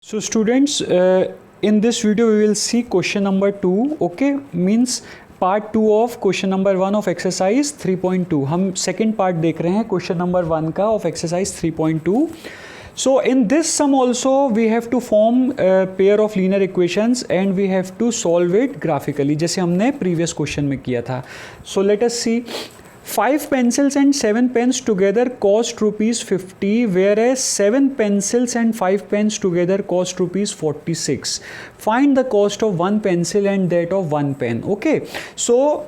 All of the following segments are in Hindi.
So students, in this video we will see question number 2, okay, means part 2 of question number 1 of exercise 3.2. हम second part देख रहे हैं question number 1 का of exercise 3.2. So in this sum also we have to form a pair of linear equations and we have to solve it graphically, जैसे हमने previous question में किया था. So let us see. 5 pencils and 7 pens together cost rupees 50, whereas 7 pencils and 5 pens together cost rupees 46. Find the cost of 1 pencil and that of 1 pen. Okay, so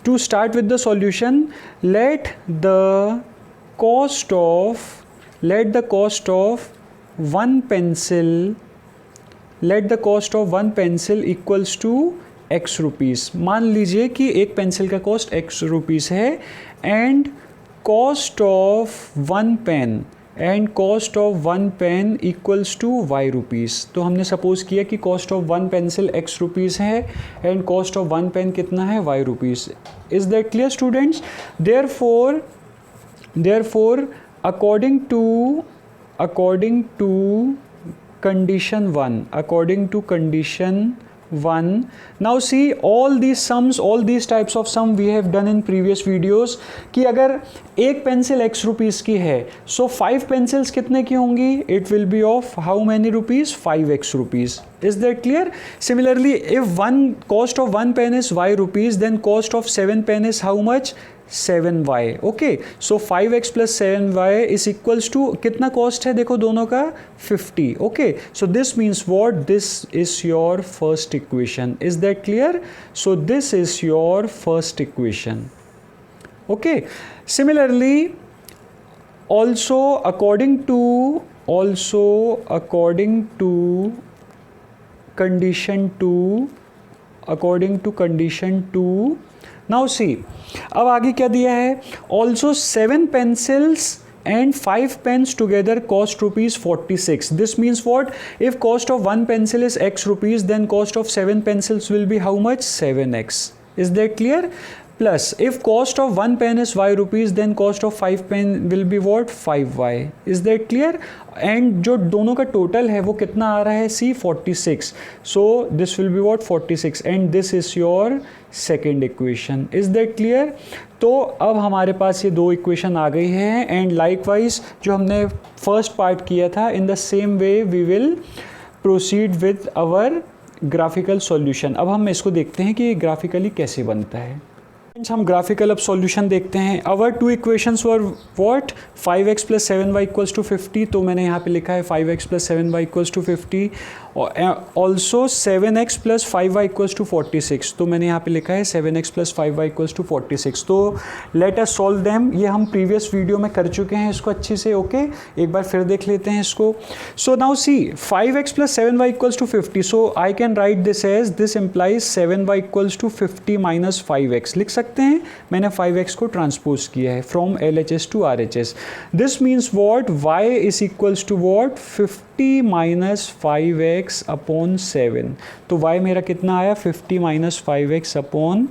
to start with the solution, let the cost of 1 pencil equals to x rupees. मान लीजिए कि एक पेंसिल का कॉस्ट x रुपीज़ है and cost of one pen equals to y rupees. तो हमने सपोज किया कि cost of one pencil x rupees है and cost of one pen कितना है y rupees. Is that clear students? Therefore according to condition 1, now see all these types of sum we have done in previous videos कि अगर एक पेंसिल x रुपीज़ की है so 5 पेंसिल्स कितने की होंगी? It will be of how many rupees? 5x rupees. Is that clear? Similarly, if cost of one pen is y rupees, then cost of 7 pen is how much? 7y. Okay, so 5x plus 7y is equals to कितना कॉस्ट है देखो दोनों का? 50. Okay, so this means what? This is your first equation. Is that clear? So this is your first equation. Okay, similarly also according to condition 2, now see, अब आगे क्या दिया है? Also 7 pencils and 5 pens together cost rupees 46. This means what? If cost of one pencil is x rupees, then cost of 7 pencils will be how much? 7x. Is that clear? Plus if cost of one pen is y rupees, then cost of 5 pen will be what? 5y. Is that clear? And जो दोनों का टोटल है वो कितना आ रहा है? C 46. So this will be what? 46 and this is your second equation. Is that clear? तो अब हमारे पास ये दो इक्वेशन आ गई हैं एंड लाइकवाइज जो हमने फर्स्ट पार्ट किया था in the same way we will proceed with our graphical solution. अब हम इसको देखते हैं कि ये ग्राफिकली कैसे बनता है. हम ग्राफिकल अब सॉल्यूशन देखते हैं. Our two equations were what? 5x plus 7y equals to 50. तो मैंने यहाँ पे लिखा है 5x plus 7y equals to 50. Also 7x plus 5y equals to 46. तो मैंने यहाँ पे लिखा है 7x plus 5y equals to 46. तो लेट अस सॉल्व देम. ये हम प्रीवियस वीडियो में कर चुके हैं इसको अच्छे से. ओके, एक बार फिर देख लेते हैं इसको. So now see 5x plus 7y equals to 50. So I can write this as this implies 7y equals to 50 minus 5x. लिख सकते हैं. मैंने 5x को ट्रांसपोज किया है from LHS to RHS. This means what? y is equals to what? 50 minus 5x upon 7. तो y मेरा कितना आया? 50 minus 5x upon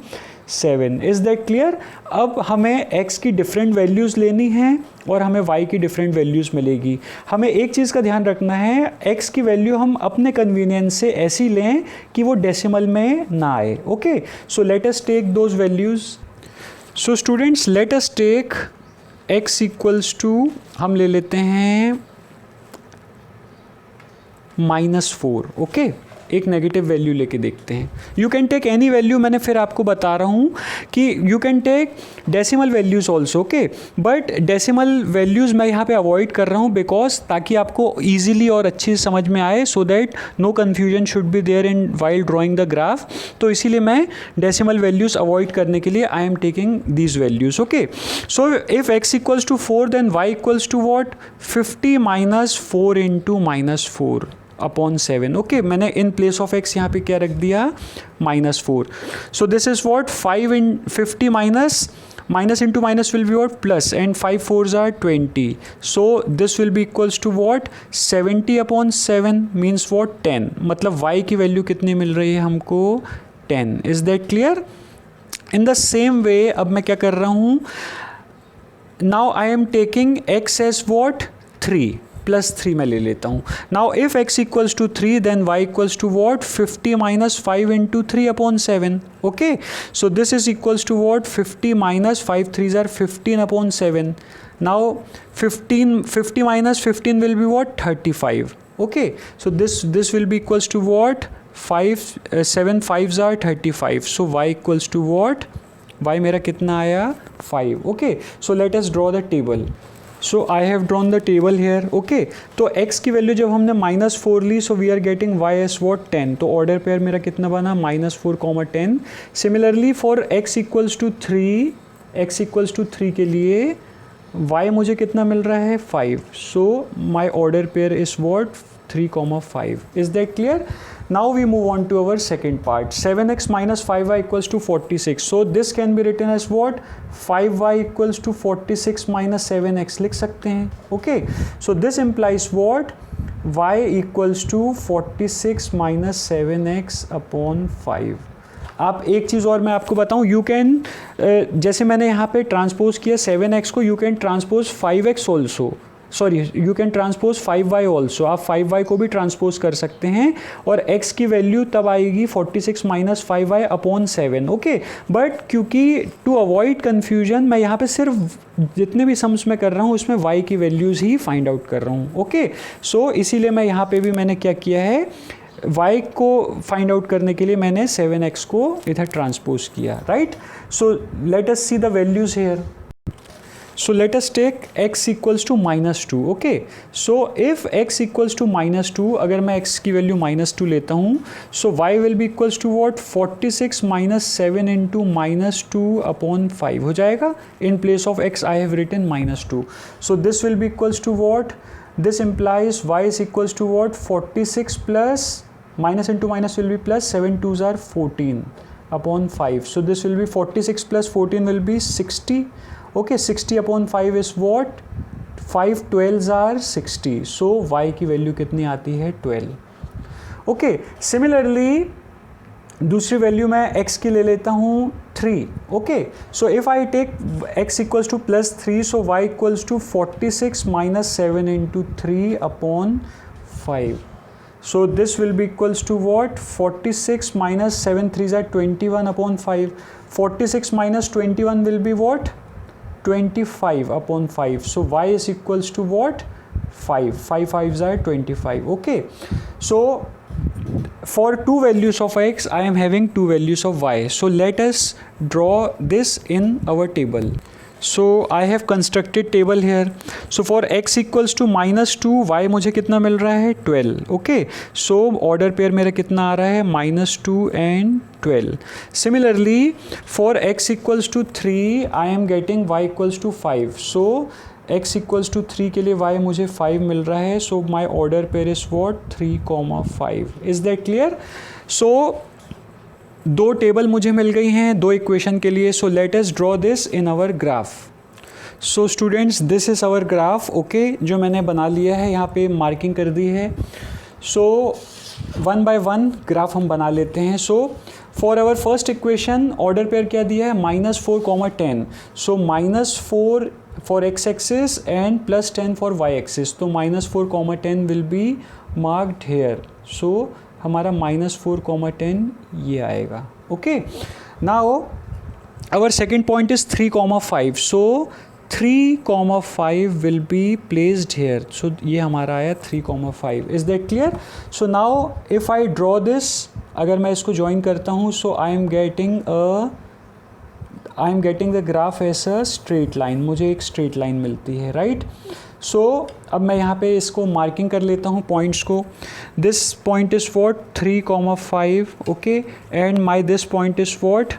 7. Is that clear? अब हमें x की डिफरेंट वैल्यूज़ लेनी है और हमें y की डिफरेंट वैल्यूज़ मिलेगी. हमें एक चीज़ का ध्यान रखना है, x की वैल्यू हम अपने कन्वीनियंस से ऐसी लें कि वो डेसिमल में ना आए. Okay, so let us take those values. So students let us take x equals to, हम ले लेते हैं -4. ओके, एक नेगेटिव वैल्यू लेके देखते हैं. You can take any value. मैंने फिर आपको बता रहा हूँ कि you can take decimal values also. Okay, but decimal values मैं यहाँ पे अवॉइड कर रहा हूँ बिकॉज ताकि आपको ईजिली और अच्छी समझ में आए, so that no confusion should be there in while drawing the graph. तो इसीलिए मैं डेसिमल वैल्यूज़ अवॉइड करने के लिए I am taking these values. Okay, so if x equals to 4 then y equals to what? 50 minus 4 into -4 upon 7. Okay, मैंने इन प्लेस ऑफ x यहाँ पे क्या रख दिया? -4. So this is what? 50 minus into minus will be what? Plus and 5 4s are 20. So this will be equals to what? 70 upon 7 means what? 10. मतलब y की वैल्यू कितनी मिल रही है हमको? 10. Is that clear? In the same way अब मैं क्या कर रहा हूँ? Now I am taking x as what? 3. Plus 3 मैं ले लेता हूँ. Now if x equals to 3 then y equals to what 50 minus 5 into 3 upon 7. Okay, so this is equals to what 50 minus 5 3 are 15 upon 7. Now 50 minus 15 will be what? 35. Okay, so this will be equals to what? 7 5s are 35. So y equals to what? Y मेरा कितना आया? 5. Okay, so let us draw the table. So I have drawn the table here. Okay, तो x की वैल्यू जब हमने -4 ली, so we are getting y as what? 10. तो ऑर्डर पेयर मेरा कितना बना? -4, 10. Similarly for x equals to 3 के लिए y मुझे कितना मिल रहा है? 5. So my order pair is what? 3, 5. Is that clear? Now we move on to our second part. 7x minus 5y equals to 46. So this can be written as what? 5y equals to 46 minus 7x लिख सकते हैं. Okay, so this implies what? y equals to 46 minus 7x upon 5. आप एक चीज़ और मैं आपको बताऊं, यू कैन जैसे मैंने यहाँ पे ट्रांसपोज किया 7x को, you can transpose 5x also, sorry you can transpose 5y also. आप 5y को भी ट्रांसपोज कर सकते हैं और x की वैल्यू तब आएगी 46 minus 5y upon 7. Okay, but क्योंकि टू अवॉइड कन्फ्यूजन मैं यहाँ पे सिर्फ जितने भी सम्स मैं कर रहा हूँ उसमें y की वैल्यूज़ ही फाइंड आउट कर रहा हूँ. ओके, सो इसीलिए मैं यहाँ पे भी मैंने क्या किया है, y को फाइंड आउट करने के लिए मैंने 7x को इधर ट्रांसपोज किया. Right, so let us see the values here. So let us take x equals to -2. Okay, so if x equals to -2, अगर मैं x की वैल्यू -2 लेता हूँ, so y will be equals to what 46 minus 7 into -2 upon 5 हो जाएगा. In place of x I have written -2. So this will be equals to what, this implies y is equals to what? 46 plus minus into minus will be plus, 7 2s are 14 upon 5. So this will be 46 plus 14 will be 60. Okay, 60 upon 5 is what? 5 12s are 60. So y की वैल्यू कितनी आती है? 12. Okay, similarly दूसरी वैल्यू मैं x की ले लेता हूँ 3. Okay, so if I take x equals to +3, so y equals to 46 minus 7 into 3 upon 5. So this will be equals to what? 46 minus 7 3s are 21 upon 5. 46 minus 21 will be what? 25 upon 5. So y is equals to what? 5. 5 5s are 25. Okay, so for two values of x I am having two values of y. So let us draw this in our table. So I have constructed table here. So for x equals to -2, y मुझे कितना मिल रहा है? 12. Okay, so order pair मेरा कितना आ रहा है? -2 and 12. Similarly for x equals to 3 I am getting y equals to 5. So x equals to 3 के लिए y मुझे 5 मिल रहा है. So my order pair is what? 3, 5. Is that clear? So दो टेबल मुझे मिल गई हैं दो इक्वेशन के लिए. So let us draw this in our graph. So students this is our graph. Okay, जो मैंने बना लिया है यहाँ पे मार्किंग कर दी है. सो 1 by 1 ग्राफ हम बना लेते हैं. So for our first equation order pair क्या दिया है? -4, 10. सो -4 for x axis and +10 for y axis. तो -4, 10 will be marked here. So हमारा -4, 10 ये आएगा. Okay, now our second point is 3, 5. So 3, 5 will be placed here. So ये हमारा आया 3, 5. Is that clear? So now if I draw this, अगर मैं इसको join करता हूँ, so I am getting the graph as a straight line. मुझे एक straight line मिलती है. राइट, सो अब मैं यहाँ पे इसको मार्किंग कर लेता हूँ पॉइंट्स को. This point is what? 3, 5. Okay, and my this point is what?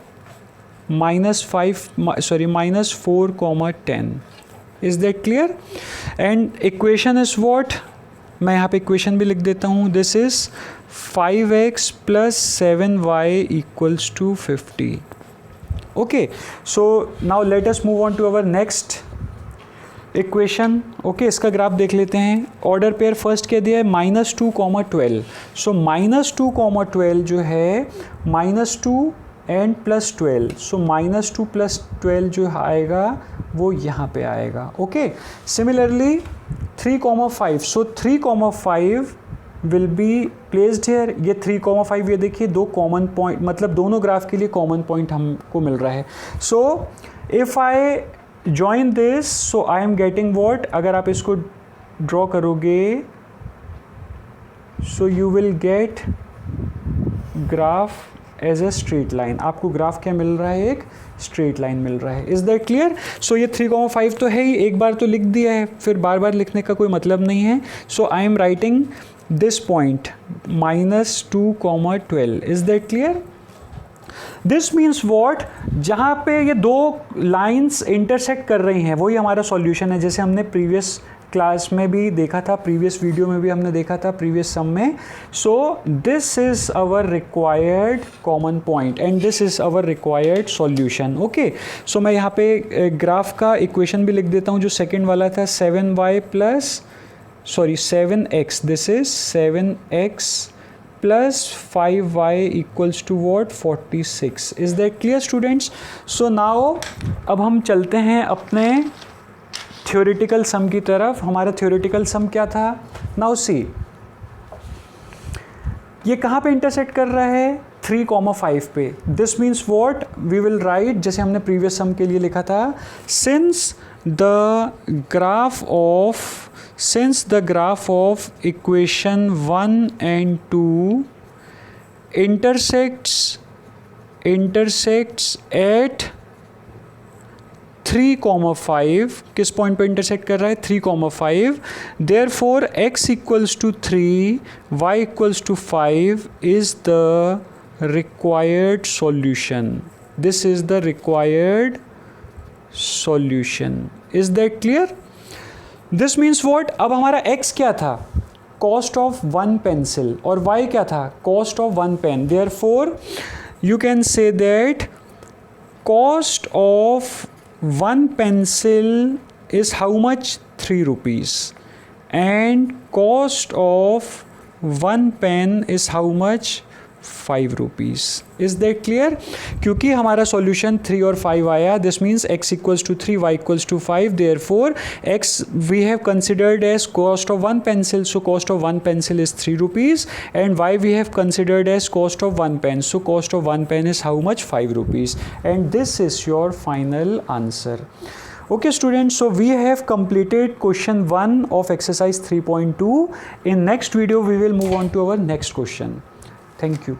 -4, 10. Is that clear? And equation is what? मैं यहाँ पे इक्वेशन भी लिख देता हूँ. This is 5x + 7y equals to 50. Okay, so now let us move on to our next equation. Okay, इसका ग्राफ देख लेते हैं. ऑर्डर पेयर फर्स्ट क्या दिया है? -2, 12. सो -2, 12 जो है -2 एंड प्लस 12, सो -2 + 12 जो आएगा वो यहाँ पे आएगा. Okay, similarly 3,5, so 3,5 will be placed here. ये 3,5 ये देखिए दो कॉमन पॉइंट, मतलब दोनों ग्राफ के लिए कॉमन पॉइंट हमको मिल रहा है. So if I join this, so I am getting what, अगर आप इसको ड्रॉ करोगे so you will get graph as a straight line. आपको ग्राफ क्या मिल रहा है, एक स्ट्रेट लाइन मिल रहा है. Is that clear? सो ये 3,5 तो है ही, एक बार तो लिख दिया है, फिर बार बार लिखने का कोई मतलब नहीं है. So I am writing this point -2,12. Is that clear? This means what, जहाँ पे ये दो लाइन्स इंटरसेक्ट कर रही हैं वही हमारा सॉल्यूशन है. जैसे हमने प्रीवियस क्लास में भी देखा था, प्रीवियस वीडियो में भी हमने देखा था, प्रीवियस सम में. So this is our required common point and this is our required solution. Okay, so मैं यहाँ पे ग्राफ का इक्वेशन भी लिख देता हूँ जो सेकंड वाला था, 7x, this is 7x plus 5y equals to what, 46. Is that clear students? So now अब हम चलते हैं अपने theoretical sum की तरफ. हमारा theoretical sum क्या था? Now see, ये कहाँ पे intersect कर रहा है? 3,5 पे. This means what? We will write, जैसे हमने previous sum के लिए लिखा था, since the graph of equation 1 and 2 intersects at 3,5, किस पॉइंट पे इंटरसेक्ट कर रहा है? 3,5. therefore x equals to 3, y equals to 5 is the required solution. This is the required solution. Is that clear? This means what? अब हमारा x क्या था? Cost of 1 pencil. और y क्या था? Cost of 1 pen. Therefore you can say that cost of 1 pencil is how much? 3 rupees. And cost of 1 pen is how much? 5 rupees. Is that clear? क्योंकि हमारा solution 3 और 5 आया, this means x equals to 3, y equals to 5. Therefore x we have considered as cost of 1 pencil, so cost of 1 pencil is 3 rupees, and y we have considered as cost of 1 pen, so cost of 1 pen is how much? 5 rupees. And this is your final answer. Okay students, so we have completed question 1 of exercise 3.2. In next video we will move on to our next question. Thank you.